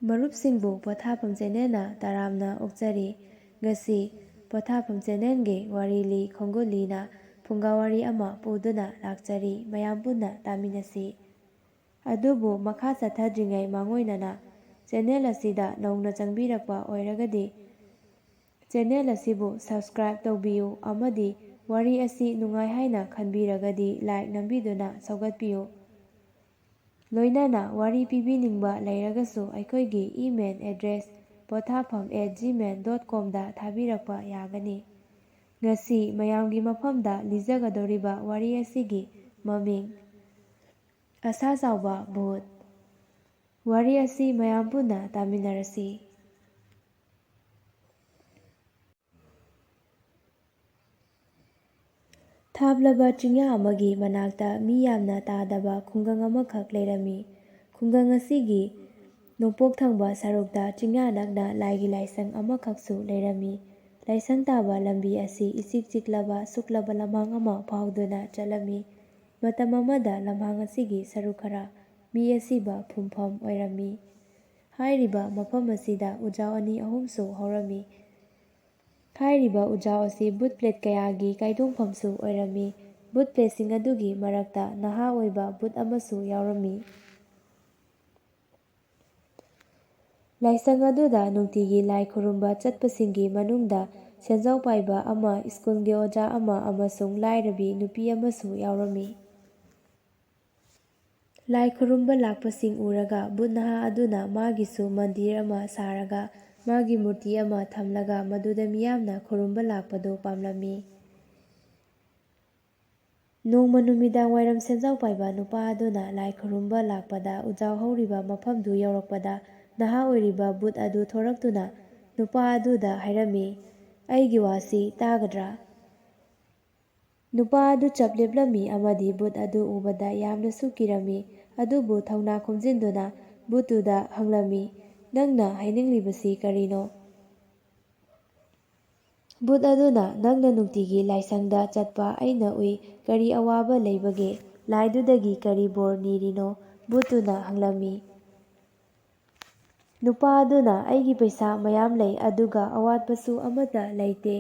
ꯃꯔꯨꯞꯁꯤꯡꯕꯨ ꯄꯣꯊꯥꯐꯝ ꯆꯦꯅꯦꯜꯅ ꯇꯔꯥꯝꯅ ꯑꯣꯛꯆꯔꯤ꯫ ꯉꯁꯤ ꯄꯣꯊꯥꯐꯝ ꯆꯦꯅꯦꯜꯒꯤ ꯋꯥꯔꯤ ꯂꯤ ꯈꯣꯡꯒꯨꯜꯂꯤꯅ ꯐꯨꯡꯒꯥꯋꯥꯔꯤ ꯑꯃ ꯄꯨꯗꯨꯅ ꯂꯥꯛꯆꯔꯤ꯫ ꯃꯌꯥꯝ ꯄꯨꯟꯅ ꯇꯥꯃꯤꯟꯅꯁꯤ꯫ ꯑꯗꯨꯕꯨ ꯃꯈꯥ ꯆꯠꯊꯗ꯭ꯔꯤꯉꯩ ꯃꯥꯡꯑꯣꯏꯅꯅ ꯆꯦꯅꯦꯜ ꯑꯁꯤꯗ ꯅꯧꯅ ꯆꯪꯕꯤꯔꯛꯄ ꯑꯣꯏꯔꯒꯗꯤ ꯆꯦꯅꯦꯜ ꯑꯁꯤꯕꯨ ꯁꯕꯁꯀ꯭ꯔꯥꯏꯕ ꯇꯧꯕꯤꯌꯨ ꯑꯃꯗꯤ ꯋꯥꯔꯤ ꯑꯁꯤ ꯅꯨꯡꯉꯥꯏ ꯍꯥꯏꯅ ꯈꯟꯕꯤꯔꯒꯗꯤ ꯂꯥꯏꯛ ꯅꯝꯕꯤꯗꯨꯅ ꯁꯧꯒꯠꯄꯤꯌꯨ꯫ ꯂꯣꯏꯅꯅ ꯋꯥꯔꯤ ꯄꯤꯕꯤꯅꯤꯡꯕ ꯂꯩꯔꯒꯁꯨ ꯑꯩꯈꯣꯏꯒꯤ ꯏꯃꯦꯜ ꯑꯦꯗ꯭ꯔꯦꯁ pothapham@gmail.com ꯗ ꯊꯥꯕꯤꯔꯛꯄ ꯌꯥꯒꯅꯤ꯫ ꯉꯁꯤ ꯃꯌꯥꯝꯒꯤ ꯃꯐꯝꯗ ꯂꯤꯖꯒꯗꯧꯔꯤꯕ ꯋꯥꯔꯤ ꯑꯁꯤꯒꯤ ꯃꯃꯤꯡ ꯑꯁꯥ ꯆꯥꯎꯕ ꯚꯨꯠ꯫ ꯋꯥꯔꯤ ꯑꯁꯤ ꯃꯌꯥꯝ ꯄꯨꯟꯅ ꯇꯥꯃꯤꯟꯅꯔꯁꯤ꯫ ꯊꯥꯞꯂꯕ ꯆꯤꯡꯌꯥ ꯑꯃꯒꯤ ꯃꯅꯥꯛꯇ ꯃꯤ ꯌꯥꯝꯅ ꯇꯥꯗꯕ ꯈꯨꯡꯒꯪ ꯑꯃꯈꯛ ꯂꯩꯔꯝꯃꯤ꯫ ꯈꯨꯡꯒꯪ ꯑꯁꯤꯒꯤ ꯅꯣꯡꯄꯣꯛ ꯊꯪꯕ ꯁꯔꯨꯛꯇ ꯆꯤꯡꯌꯥ ꯅꯛꯅ ꯂꯥꯏꯒꯤ ꯂꯥꯏꯁꯪ ꯑꯃꯈꯛꯁꯨ ꯂꯩꯔꯝꯃꯤ꯫ ꯂꯥꯏꯁꯪ ꯇꯥꯕ ꯂꯝꯕꯤ ꯑꯁꯤ ꯏꯆꯤꯛ ꯆꯤꯛꯂꯕ ꯁꯨꯛꯂꯕ ꯂꯝꯍꯥꯡ ꯑꯃ ꯐꯥꯎꯗꯨꯅ ꯆꯠꯂꯝꯃꯤ꯫ ꯃꯇꯝ ꯑꯃꯗ ꯂꯝꯍꯥꯡ ꯑꯁꯤꯒꯤ ꯁꯔꯨꯛ ꯈꯔ ꯃꯤ ꯑꯁꯤꯕ ꯐꯨꯝꯐꯝ ꯑꯣꯏꯔꯝꯃꯤ꯫ ꯍꯥꯏꯔꯤꯕ ꯃꯐꯝ ꯑꯁꯤꯗ ꯎꯖꯥꯎ ꯑꯅꯤ ꯑꯍꯨꯝꯁꯨ ꯍꯧꯔꯝꯃꯤ꯫ ꯍꯥꯏꯔꯤꯕ ꯎꯖꯥꯎ ꯑꯁꯤ ꯕꯨꯠ ꯄ꯭ꯂꯦꯠ ꯀꯌꯥꯒꯤ ꯀꯥꯏꯗꯣꯡꯐꯝꯁꯨ ꯑꯣꯏꯔꯝꯃꯤ꯫ ꯕꯨꯠ ꯄ꯭ꯂꯦꯠꯁꯤꯡ ꯑꯗꯨꯒꯤ ꯃꯔꯛꯇ ꯅꯍꯥ ꯑꯣꯏꯕ ꯕꯨꯠ ꯑꯃꯁꯨ ꯌꯥꯎꯔꯝꯃꯤ꯫ ꯂꯥꯏꯁꯪ ꯑꯗꯨꯗ ꯅꯨꯡꯇꯤꯒꯤ ꯂꯥꯏ ꯈꯨꯔꯨꯝꯕ ꯆꯠꯄꯁꯤꯡꯒꯤ ꯃꯅꯨꯡꯗ ꯁꯦꯟꯖꯥꯎ ꯄꯥꯏꯕ ꯑꯃ, ꯁ꯭ꯀꯨꯜꯒꯤ ꯑꯣꯖꯥ ꯑꯃ ꯑꯃꯁꯨꯡ ꯂꯥꯏꯔꯕꯤ ꯅꯨꯄꯤ ꯑꯃꯁꯨ ꯌꯥꯎꯔꯝꯃꯤ꯫ ꯂꯥꯏ ꯈꯨꯔꯨꯝꯕ ꯂꯥꯛꯄꯁꯤꯡ ꯎꯔꯒ ꯕꯨꯠ ꯅꯍꯥ ꯑꯗꯨꯅ ꯃꯥꯒꯤꯁꯨ ꯃꯟꯗꯤꯔ ꯑꯃ ꯁꯥꯔꯒ ꯃꯥꯒꯤ ꯃꯨꯔꯇꯤ ꯑꯃ ꯊꯝꯂꯒ ꯃꯗꯨꯗ ꯃꯤꯌꯥꯝꯅ ꯈꯨꯔꯨꯝꯕ ꯂꯥꯛꯄꯗꯨ ꯄꯥꯝꯂꯝꯃꯤ꯫ ꯅꯣꯡꯃ ꯅꯨꯃꯤꯗꯥꯡ ꯋꯥꯏꯔꯝ ꯁꯦꯟꯖꯥꯎ ꯄꯥꯏꯕ ꯅꯨꯄꯥ ꯑꯗꯨꯅ ꯂꯥꯏ ꯈꯨꯔꯨꯝꯕ ꯂꯥꯛꯄꯗ ꯎꯖꯥꯎ ꯍꯧꯔꯤꯕ ꯃꯐꯝꯗꯨ ꯌꯧꯔꯛꯄꯗ ꯅꯍꯥ ꯑꯣꯏꯔꯤꯕ ꯕꯨꯠ ꯑꯗꯨ ꯊꯣꯔꯛꯇꯨꯅ ꯅꯨꯄꯥ ꯑꯗꯨꯗ ꯍꯥꯏꯔꯝꯃꯤ, "ꯑꯩꯒꯤ ꯋꯥꯁꯤ ꯇꯥꯒꯗ꯭ꯔꯥ?" ꯅꯨꯄꯥ ꯑꯗꯨ ꯆꯞ ꯂꯦꯞꯂꯝꯃꯤ ꯑꯃꯗꯤ ꯕꯨꯠ ꯑꯗꯨ ꯎꯕꯗ ꯌꯥꯝꯅꯁꯨ ꯀꯤꯔꯝꯃꯤ꯫ ꯑꯗꯨꯕꯨ ꯊꯧꯅꯥ ꯈꯣꯝꯖꯤꯟꯗꯨꯅ ꯕꯨꯠꯇꯨꯗ ꯍꯪꯂꯝꯃꯤ, "ꯅꯪꯅ ꯍꯥꯏꯅꯤꯡꯂꯤꯕꯁꯤ ꯀꯔꯤꯅꯣ?" ꯕꯨꯠ ꯑꯗꯨꯅ, "ꯅꯪꯅ ꯅꯨꯡꯇꯤꯒꯤ ꯂꯥꯏꯁꯪꯗ ꯆꯠꯄ ꯑꯩꯅ ꯎꯏ꯫ ꯀꯔꯤ ꯑꯋꯥꯕ ꯂꯩꯕꯒꯦ? ꯂꯥꯏꯗꯨꯗꯒꯤ ꯀꯔꯤ ꯕꯣꯔ ꯅꯤꯔꯤꯅꯣ?" ꯕꯨꯠꯇꯨꯅ ꯍꯪꯂꯝꯃꯤ꯫ ꯅꯨꯄꯥ ꯑꯗꯨꯅ, "ꯑꯩꯒꯤ ꯄꯩꯁꯥ ꯃꯌꯥꯝ ꯂꯩ ꯑꯗꯨꯒ ꯑꯋꯥꯠꯄꯁꯨ ꯑꯃꯠꯇ ꯂꯩꯇꯦ꯫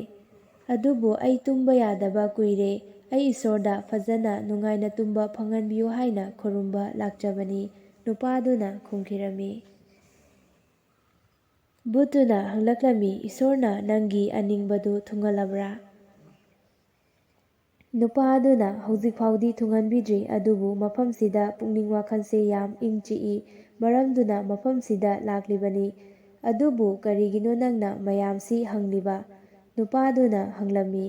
ꯑꯗꯨꯕꯨ ꯑꯩ ꯇꯨꯝꯕ ꯌꯥꯗꯕ ꯀꯨꯏꯔꯦ꯫ ꯑꯩ ꯏꯁꯣꯔꯗ ꯐꯖꯅ ꯅꯨꯡꯉꯥꯏꯅ ꯇꯨꯝꯕ ꯐꯪꯍꯟꯕꯤꯌꯨ ꯍꯥꯏꯅ ꯈꯨꯔꯨꯝꯕ ꯂꯥꯛꯆꯕꯅꯤ", ꯅꯨꯄꯥ ꯑꯗꯨꯅ ꯈꯨꯝꯈꯤꯔꯝꯃꯤ꯫ ꯕꯨꯠꯇꯨꯅ ꯍꯪꯂꯛꯂꯝꯃꯤ, "ꯏꯁꯣꯔꯅ ꯅꯪꯒꯤ ꯑꯅꯤꯡꯕꯗꯨ ꯊꯨꯡꯍꯜꯂꯕ꯭ꯔꯥ?" ꯅꯨꯄꯥ ꯑꯗꯨꯅ, "ꯍꯧꯖꯤꯛ ꯐꯥꯎꯗꯤ ꯊꯨꯡꯍꯟꯕꯤꯗ꯭ꯔꯤ ꯑꯗꯨꯕꯨ ꯃꯐꯝꯁꯤꯗ ꯄꯨꯛꯅꯤꯡ ꯋꯥꯈꯜꯁꯦ ꯌꯥꯝ ꯏꯪ ꯆꯤꯛꯏ ꯃꯔꯝꯗꯨꯅ ꯃꯐꯝꯁꯤꯗ ꯂꯥꯛꯂꯤꯕꯅꯤ꯫ ꯑꯗꯨꯕꯨ ꯀꯔꯤꯒꯤꯅꯣ ꯅꯪꯅ ꯃꯌꯥꯝꯁꯤ ꯍꯪꯂꯤꯕ?" ꯅꯨꯄꯥ ꯑꯗꯨꯅ ꯍꯪꯂꯝꯃꯤ꯫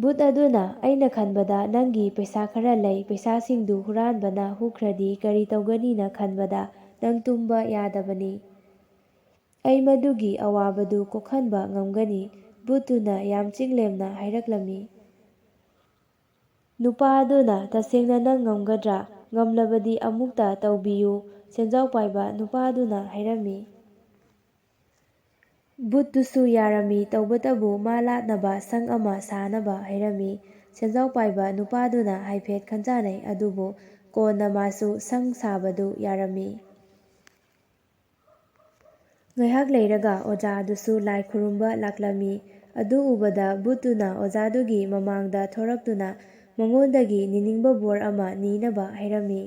ꯕꯨꯠ ꯑꯗꯨꯅ, "ꯑꯩꯅ ꯈꯟꯕꯗ ꯅꯪꯒꯤ ꯄꯩꯁꯥ ꯈꯔ ꯂꯩ꯫ ꯄꯩꯁꯥꯁꯤꯡꯗꯨ ꯍꯨꯔꯥꯟꯕꯅ ꯍꯨꯈ꯭ꯔꯗꯤ ꯀꯔꯤ ꯇꯧꯒꯅꯤꯅ ꯈꯟꯕꯗ ꯅꯪ ꯇꯨꯝꯕ ꯌꯥꯗꯕꯅꯤ꯫ ꯑꯩ ꯃꯗꯨꯒꯤ ꯑꯋꯥꯕꯗꯨ ꯀꯣꯛꯍꯟꯕ ꯉꯝꯒꯅꯤ", ꯕꯨꯠꯇꯨꯅ ꯌꯥꯝ ꯆꯤꯡꯂꯦꯝꯅ ꯍꯥꯏꯔꯛꯂꯝꯃꯤ꯫ ꯅꯨꯄꯥ ꯑꯗꯨꯅ, "ꯇꯁꯦꯡꯅ ꯅꯪ ꯉꯝꯒꯗ꯭ꯔꯥ? ꯉꯝꯂꯕꯗꯤ ꯑꯃꯨꯛꯇ ꯇꯧꯕꯤꯌꯨ", ꯁꯦꯟꯖꯥꯎ ꯄꯥꯏꯕ ꯅꯨꯄꯥ ꯑꯗꯨꯅ ꯍꯥꯏꯔꯝꯃꯤ꯫ ꯕꯨꯠꯇꯨꯁꯨ ꯌꯥꯔꯝꯃꯤ, ꯇꯧꯕꯇꯕꯨ ꯃꯥ ꯂꯥꯠꯅꯕ ꯁꯪ ꯑꯃ ꯁꯥꯅꯕ ꯍꯥꯏꯔꯝꯃꯤ꯫ ꯁꯦꯟꯖꯥꯎ ꯄꯥꯏꯕ ꯅꯨꯄꯥꯗꯨꯅ ꯍꯥꯏꯐꯦꯠ ꯈꯟꯖꯥꯟꯅꯩ ꯑꯗꯨꯕꯨ ꯀꯣꯟꯅ ꯃꯥꯁꯨ ꯁꯪ ꯁꯥꯕꯗꯨ ꯌꯥꯔꯝꯃꯤ꯫ ꯉꯥꯏꯍꯥꯛ ꯂꯩꯔꯒ ꯑꯣꯖꯥ ꯑꯗꯨꯁꯨ ꯂꯥꯏ ꯈꯨꯔꯨꯝꯕ ꯂꯥꯛꯂꯝꯃꯤ꯫ ꯑꯗꯨ ꯎꯕꯗ ꯕꯨꯠꯇꯨꯅ ꯑꯣꯖꯥꯗꯨꯒꯤ ꯃꯃꯥꯡꯗ ꯊꯣꯔꯛꯇꯨꯅ ꯃꯉꯣꯟꯗꯒꯤ ꯅꯤꯅꯤꯡꯕ ꯕꯣꯔ ꯑꯃ ꯅꯤꯅꯕ ꯍꯥꯏꯔꯝꯃꯤ꯫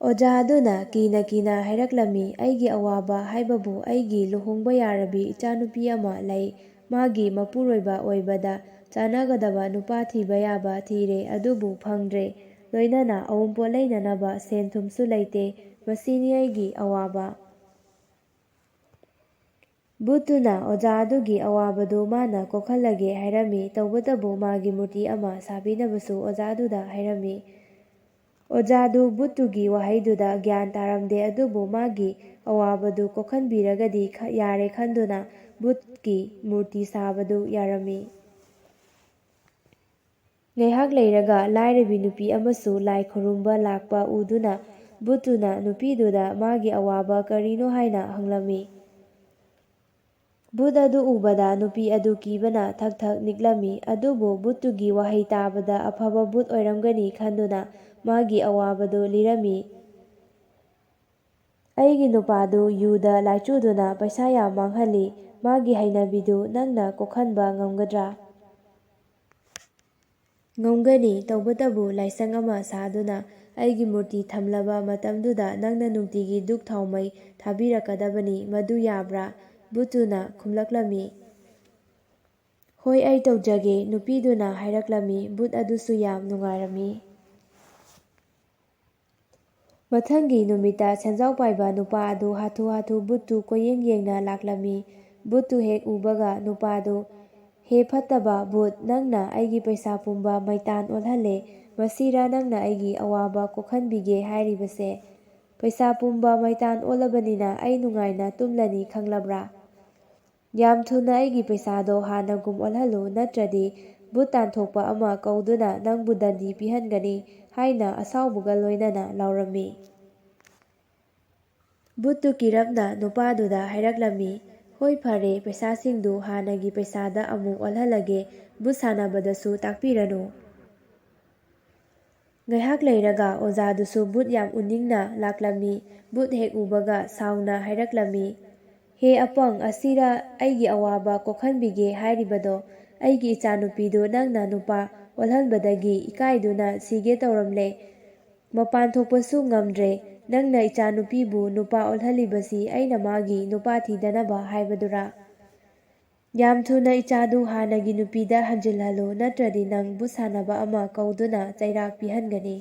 ꯑꯣꯖꯥ ꯑꯗꯨꯅ ꯀꯤꯅ ꯀꯤꯅ ꯍꯥꯏꯔꯛꯂꯝꯃꯤ, "ꯑꯩꯒꯤ ꯑꯋꯥꯕ ꯍꯥꯏꯕꯕꯨ ꯑꯩꯒꯤ ꯂꯨꯍꯣꯡꯕ ꯌꯥꯔꯕꯤ ꯏꯆꯥꯅꯨꯄꯤ ꯑꯃ ꯂꯩ꯫ ꯃꯥꯒꯤ ꯃꯄꯨꯔꯣꯏꯕ ꯑꯣꯏꯕꯗ ꯆꯥꯟꯅꯒꯗꯕ ꯅꯨꯄꯥ ꯊꯤꯕ ꯌꯥꯕ ꯊꯤꯔꯦ ꯑꯗꯨꯕꯨ ꯐꯪꯗ꯭ꯔꯦ꯫ ꯂꯣꯏꯅꯅ ꯑꯎꯟꯄꯣꯠ ꯂꯩꯅꯅꯕ ꯁꯦꯟ ꯊꯨꯝꯁꯨ ꯂꯩꯇꯦ꯫ ꯃꯁꯤꯅꯤ ꯑꯩꯒꯤ ꯑꯋꯥꯕ." ꯕꯨꯠꯇꯨꯅ ꯑꯣꯖꯥ ꯑꯗꯨꯒꯤ ꯑꯋꯥꯕꯗꯨ ꯃꯥꯅ ꯀꯣꯛꯍꯜꯂꯒꯦ ꯍꯥꯏꯔꯝꯃꯤ꯫ ꯇꯧꯕꯇꯕꯨ ꯃꯥꯒꯤ ꯃꯨꯔꯇꯤ ꯑꯃ ꯁꯥꯕꯤꯅꯕꯁꯨ ꯑꯣꯖꯥ ꯑꯗꯨꯗ ꯍꯥꯏꯔꯝꯃꯤ꯫ ꯑꯣꯖꯥꯗꯨ ꯕꯨꯠꯇꯨꯒꯤ ꯋꯥꯍꯩꯗꯨꯗ ꯒ꯭ꯌꯥꯟ ꯇꯥꯔꯝꯗꯦ ꯑꯗꯨꯕꯨ ꯃꯥꯒꯤ ꯑꯋꯥꯕꯗꯨ ꯀꯣꯛꯍꯟꯕꯤꯔꯒꯗꯤ ꯌꯥꯔꯦ ꯈꯟꯗꯨꯅ ꯕꯨꯠꯀꯤ ꯃꯨꯔꯇꯤ ꯁꯥꯕꯗꯨ ꯌꯥꯔꯝꯃꯤ꯫ ꯉꯥꯏꯍꯥꯛ ꯂꯩꯔꯒ ꯂꯥꯏꯔꯕꯤ ꯅꯨꯄꯤ ꯑꯃꯁꯨ ꯂꯥꯏ ꯈꯨꯔꯨꯝꯕ ꯂꯥꯛꯄ ꯎꯗꯨꯅ ꯕꯨꯠꯇꯨꯅ ꯅꯨꯄꯤꯗꯨꯗ ꯃꯥꯒꯤ ꯑꯋꯥꯕ ꯀꯔꯤꯅꯣ ꯍꯥꯏꯅ ꯍꯪꯂꯝꯃꯤ꯫ ꯕꯨꯠ ꯑꯗꯨ ꯎꯕꯗ ꯅꯨꯄꯤ ꯑꯗꯨ ꯀꯤꯕꯅ ꯊꯛ ꯊꯛ ꯅꯤꯛꯂꯝꯃꯤ꯫ ꯑꯗꯨꯕꯨ ꯕꯨꯠꯇꯨꯒꯤ ꯋꯥꯍꯩ ꯇꯥꯕꯗ ꯑꯐꯕ ꯕꯨꯠ ꯑꯣꯏꯔꯝꯒꯅꯤ ꯈꯟꯗꯨꯅ ꯃꯥꯒꯤ ꯑꯋꯥꯕꯗꯨ ꯂꯤꯔꯝꯃꯤ꯫ ꯑꯩꯒꯤ ꯅꯨꯄꯥꯗꯨ ꯌꯨꯗ ꯂꯥꯏꯆꯨꯗꯨꯅ ꯄꯩꯁꯥ ꯌꯥꯝ ꯃꯥꯡꯍꯜꯂꯤ, ꯃꯥꯒꯤ ꯍꯩꯅꯕꯤꯗꯨ ꯅꯪꯅ ꯀꯣꯛꯍꯟꯕ ꯉꯝꯒꯗ꯭ꯔꯥ? ꯉꯝꯒꯅꯤ, ꯇꯧꯕꯇꯕꯨ ꯂꯥꯏꯁꯪ ꯑꯃ ꯁꯥꯗꯨꯅ ꯑꯩꯒꯤ ꯃꯨꯔꯇꯤ ꯊꯝꯂꯕ ꯃꯇꯝꯗꯨꯗ ꯅꯪꯅ ꯅꯨꯡꯇꯤꯒꯤ ꯙꯨꯛ ꯊꯥꯎꯃꯩ ꯊꯥꯕꯤꯔꯛꯀꯗꯕꯅꯤ, ꯃꯗꯨ ꯌꯥꯕ꯭ꯔꯥ? ꯕꯨꯠꯇꯨꯅ ꯈꯨꯝꯂꯛꯂꯝꯃꯤ꯫ ꯍꯣꯏ, ꯑꯩ ꯇꯧꯖꯒꯦ, ꯅꯨꯄꯤꯗꯨꯅ ꯍꯥꯏꯔꯛꯂꯝꯃꯤ꯫ ꯕꯨꯠ ꯑꯗꯨꯁꯨ ꯌꯥꯝ ꯅꯨꯡꯉꯥꯏꯔꯝꯃꯤ꯫ ꯃꯊꯪꯒꯤ ꯅꯨꯃꯤꯠꯇ ꯁꯦꯟꯖꯥꯎ ꯄꯥꯏꯕ ꯅꯨꯄꯥ ꯑꯗꯨ ꯍꯥꯊꯨ-ꯍꯥꯊꯨ ꯕꯨꯠꯇꯨ ꯀꯣꯏꯌꯦꯡ ꯌꯦꯡꯅ ꯂꯥꯛꯂꯝꯃꯤ꯫ ꯕꯨꯠꯇꯨ ꯍꯦꯛ ꯎꯕꯒ ꯅꯨꯄꯥꯗꯨ, ꯍꯦ ꯐꯠꯇꯕ ꯕꯨꯠ, ꯅꯪꯅ ꯑꯩꯒꯤ ꯄꯩꯁꯥ ꯄꯨꯝꯕ ꯃꯩꯇꯥꯟ ꯑꯣꯜꯍꯜꯂꯦ, ꯃꯁꯤꯔꯥ ꯅꯪꯅ ꯑꯩꯒꯤ ꯑꯋꯥꯕ ꯀꯣꯛꯍꯟꯕꯤꯒꯦ ꯍꯥꯏꯔꯤꯕꯁꯦ? ꯄꯩꯁꯥ ꯄꯨꯝꯕ ꯃꯩꯇꯥꯟ ꯑꯣꯜꯂꯕꯅꯤꯅ ꯑꯩ ꯅꯨꯡꯉꯥꯏꯅ ꯇꯨꯝꯂꯅꯤ ꯈꯪꯂꯕ꯭ꯔꯥ? ꯌꯥꯝ ꯊꯨꯅ ꯑꯩꯒꯤ ꯄꯩꯁꯥꯗꯣ ꯍꯥꯟꯅꯒꯨꯝ ꯑꯣꯜꯍꯜꯂꯨ, ꯅꯠꯇ꯭ꯔꯗꯤ ꯕꯨꯠ ꯇꯥꯟꯊꯣꯛꯄ ꯑꯃ ꯀꯧꯗꯨꯅ ꯅꯪꯕꯨ ꯗꯟꯗꯤ ꯄꯤꯍꯟꯒꯅꯤ ꯍꯥꯏꯅ ꯑꯁꯥꯎꯕꯒ ꯂꯣꯏꯅꯅ ꯂꯥꯎꯔꯝꯃꯤ꯫ ꯕꯨꯠꯇꯨ ꯀꯤꯔꯞꯅ ꯅꯨꯄꯥꯗꯨꯗ ꯍꯥꯏꯔꯛꯂꯝꯃꯤ, ꯍꯣꯏ ꯐꯔꯦ, ꯄꯩꯁꯥꯁꯤꯡꯗꯨ ꯍꯥꯟꯅꯒꯤ ꯄꯩꯁꯥꯗ ꯑꯃꯨꯛ ꯑꯣꯜꯍꯜꯂꯒꯦ, ꯕꯨꯠ ꯁꯥꯟꯅꯕꯗꯁꯨ ꯇꯥꯛꯄꯤꯔꯅꯨ꯫ ꯉꯥꯏꯍꯥꯛ ꯂꯩꯔꯒ ꯑꯣꯖꯥꯗꯨꯁꯨ ꯕꯨꯠ ꯌꯥꯝ ꯎꯅꯤꯡꯅ ꯂꯥꯛꯂꯝꯃꯤ꯫ ꯕꯨꯠ ꯍꯦꯛ ꯎꯕꯒ ꯁꯥꯎꯅ ꯍꯥꯏꯔꯛꯂꯝꯃꯤ, ꯍꯦ ꯑꯄꯪ, ꯑꯁꯤꯔꯥ ꯑꯩꯒꯤ ꯑꯋꯥꯕ ꯀꯣꯛꯍꯟꯕꯤꯒꯦ ꯍꯥꯏꯔꯤꯕꯗꯣ? ꯑꯩꯒꯤ ꯏꯆꯥꯅꯨꯄꯤꯗꯨ ꯅꯪꯅ ꯅꯨꯄꯥ ꯑꯣꯜꯍꯟꯕꯗꯒꯤ ꯏꯀꯥꯏꯗꯨꯅ ꯁꯤꯒꯦ ꯇꯧꯔꯝꯂꯦ, ꯃꯄꯥꯟ ꯊꯣꯛꯄꯁꯨ ꯉꯝꯗ꯭ꯔꯦ, ꯅꯪꯅ ꯏꯆꯥꯅꯨꯄꯤꯕꯨ ꯅꯨꯄꯥ ꯑꯣꯜꯍꯜꯂꯤꯕꯁꯤ ꯑꯩꯅ ꯃꯥꯒꯤ ꯅꯨꯄꯥ ꯊꯤꯗꯅꯕ ꯍꯥꯏꯕꯗꯨꯔꯥ? ꯌꯥꯝ ꯊꯨꯅ ꯏꯆꯥꯗꯨ ꯍꯥꯟꯅꯒꯤ ꯅꯨꯄꯤꯗ ꯍꯟꯖꯤꯜꯍꯜꯂꯨ, ꯅꯠꯇ꯭ꯔꯗꯤ ꯅꯪ ꯕꯨꯠ ꯁꯥꯟꯅꯕ ꯑꯃ ꯀꯧꯗꯨꯅ ꯆꯩꯔꯥꯛ ꯄꯤꯍꯟꯒꯅꯤ꯫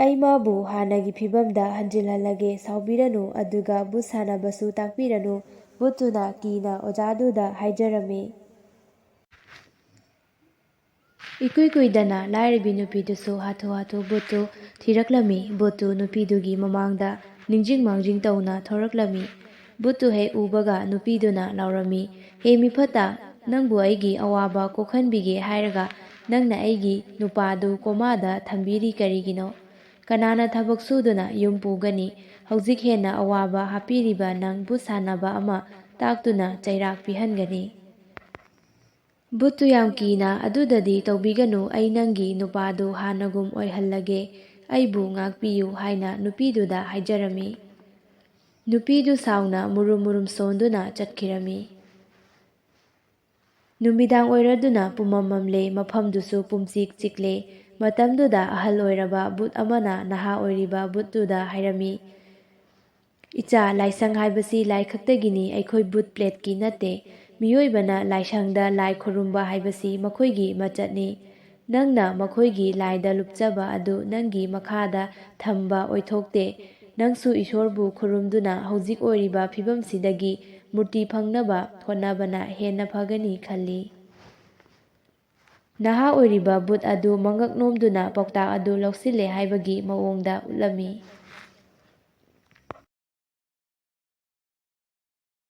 ꯑꯩ ꯃꯥꯕꯨ ꯍꯥꯟꯅꯒꯤ ꯐꯤꯚꯝꯗ ꯍꯟꯖꯤꯜꯍꯜꯂꯒꯦ, ꯁꯥꯎꯕꯤꯔꯅꯨ, ꯑꯗꯨꯒ ꯕꯨꯠ ꯁꯥꯟꯅꯕꯁꯨ ꯇꯥꯛꯄꯤꯔꯅꯨ, ꯕꯨꯠꯇꯨꯅ ꯀꯤꯅ ꯑꯣꯖꯥꯗꯨꯗ ꯍꯥꯏꯖꯔꯝꯃꯤ꯫ ꯏꯀꯨꯏ ꯀꯨꯏꯗꯅ ꯂꯥꯏꯔꯕꯤ ꯅꯨꯄꯤꯗꯨꯁꯨ ꯍꯥꯊꯨ-ꯍꯥꯊꯨ ꯕꯨꯠꯇꯨ ꯊꯤꯔꯛꯂꯝꯃꯤ꯫ ꯕꯨꯠꯇꯨ ꯅꯨꯄꯤꯗꯨꯒꯤ ꯃꯃꯥꯡꯗ ꯅꯤꯡꯖꯤꯡ-ꯃꯥꯡꯖꯤꯡ ꯇꯧꯅ ꯊꯣꯔꯛꯂꯝꯃꯤ꯫ ꯕꯨꯠꯇꯨ ꯍꯦꯛ ꯎꯕꯒ ꯅꯨꯄꯤꯗꯨꯅ ꯂꯥꯎꯔꯝꯃꯤ, ꯍꯦ ꯃꯤꯐꯠꯇ, ꯅꯪꯕꯨ ꯑꯩꯒꯤ ꯑꯋꯥꯕ ꯀꯣꯛꯍꯟꯕꯤꯒꯦ ꯍꯥꯏꯔꯒ ꯅꯪꯅ ꯑꯩꯒꯤ ꯅꯨꯄꯥꯗꯨ ꯀꯣꯃꯥꯗ ꯊꯝꯕꯤꯔꯤ ꯀꯔꯤꯒꯤꯅꯣ? ꯀꯅꯥꯅ ꯊꯕꯛ ꯁꯨꯗꯨꯅ ꯌꯨꯝ ꯄꯨꯒꯅꯤ? ꯍꯧꯖꯤꯛ ꯍꯦꯟꯅ ꯑꯋꯥꯕ ꯍꯥꯞꯄꯤꯔꯤꯕ ꯅꯪ ꯕꯨꯠ ꯁꯥꯟꯅꯕ ꯑꯃ ꯇꯥꯛꯇꯨꯅ ꯆꯩꯔꯥꯛ ꯄꯤꯍꯟꯒꯅꯤ꯫ ꯕꯨꯠꯇꯨ ꯌꯥꯝ ꯀꯤꯅ, ꯑꯗꯨꯗꯗꯤ ꯇꯧꯕꯤꯒꯅꯨ, ꯑꯩ ꯅꯪꯒꯤ ꯅꯨꯄꯥꯗꯨ ꯍꯥꯟꯅꯒꯨꯝ ꯑꯣꯏꯍꯜꯂꯒꯦ, ꯑꯩꯕꯨ ꯉꯥꯛꯄꯤꯌꯨ ꯍꯥꯏꯅ ꯅꯨꯄꯤꯗꯨꯗ ꯍꯥꯏꯖꯔꯝꯃꯤ꯫ ꯅꯨꯄꯤꯗꯨ ꯁꯥꯎꯅ ꯃꯨꯔꯨꯝ-ꯃꯨꯔꯨꯝ ꯁꯣꯟꯗꯨꯅ ꯆꯠꯈꯤꯔꯝꯃꯤ꯫ ꯅꯨꯃꯤꯗꯥꯡ ꯑꯣꯏꯔꯗꯨꯅ ꯄꯨꯝꯃꯝ ꯃꯝꯂꯦ, ꯃꯐꯝꯗꯨꯁꯨ ꯄꯨꯝꯆꯤꯛ ꯆꯤꯛꯂꯦ꯫ ꯃꯇꯝꯗꯨꯗ ꯑꯍꯜ ꯑꯣꯏꯔꯕ ꯕꯨꯠ ꯑꯃꯅ ꯅꯍꯥ ꯑꯣꯏꯔꯤꯕ ꯕꯨꯠꯇꯨꯗ ꯍꯥꯏꯔꯝꯃꯤ, ꯏꯆꯥ, ꯂꯥꯏꯁꯪ ꯍꯥꯏꯕꯁꯤ ꯂꯥꯏ ꯈꯛꯇꯒꯤꯅꯤ, ꯑꯩꯈꯣꯏ ꯕꯨꯠ ꯄ꯭ꯂꯦꯠꯀꯤ ꯅꯠꯇꯦ꯫ ꯃꯤꯑꯣꯏꯕꯅ ꯂꯥꯏꯁꯪꯗ ꯂꯥꯏ ꯈꯨꯔꯨꯝꯕ ꯍꯥꯏꯕꯁꯤ ꯃꯈꯣꯏꯒꯤ ꯃꯆꯠꯅꯤ꯫ ꯅꯪꯅ ꯃꯈꯣꯏꯒꯤ ꯂꯥꯏꯗ ꯂꯨꯞꯆꯕ ꯑꯗꯨ ꯅꯪꯒꯤ ꯃꯈꯥꯗ ꯊꯝꯕ ꯑꯣꯏꯊꯣꯛꯇꯦ꯫ ꯅꯪꯁꯨ ꯏꯁꯣꯔꯕꯨ ꯈꯨꯔꯨꯝꯗꯨꯅ ꯍꯧꯖꯤꯛ ꯑꯣꯏꯔꯤꯕ ꯐꯤꯚꯝꯁꯤꯗꯒꯤ ꯃꯨꯔꯇꯤ ꯐꯪꯅꯕ ꯍꯣꯠꯅꯕꯅ ꯍꯦꯟꯅ ꯐꯒꯅꯤ ꯈꯜꯂꯤ꯫ ꯅꯍꯥ ꯑꯣꯏꯔꯤꯕ ꯕꯨꯠ ꯑꯗꯨ ꯃꯉꯛ ꯅꯣꯝꯗꯨꯅ ꯄꯥꯎꯇꯥꯛ ꯑꯗꯨ ꯂꯧꯁꯤꯜꯂꯦ ꯍꯥꯏꯕꯒꯤ ꯃꯑꯣꯡꯗ ꯎꯠꯂꯝꯃꯤ꯫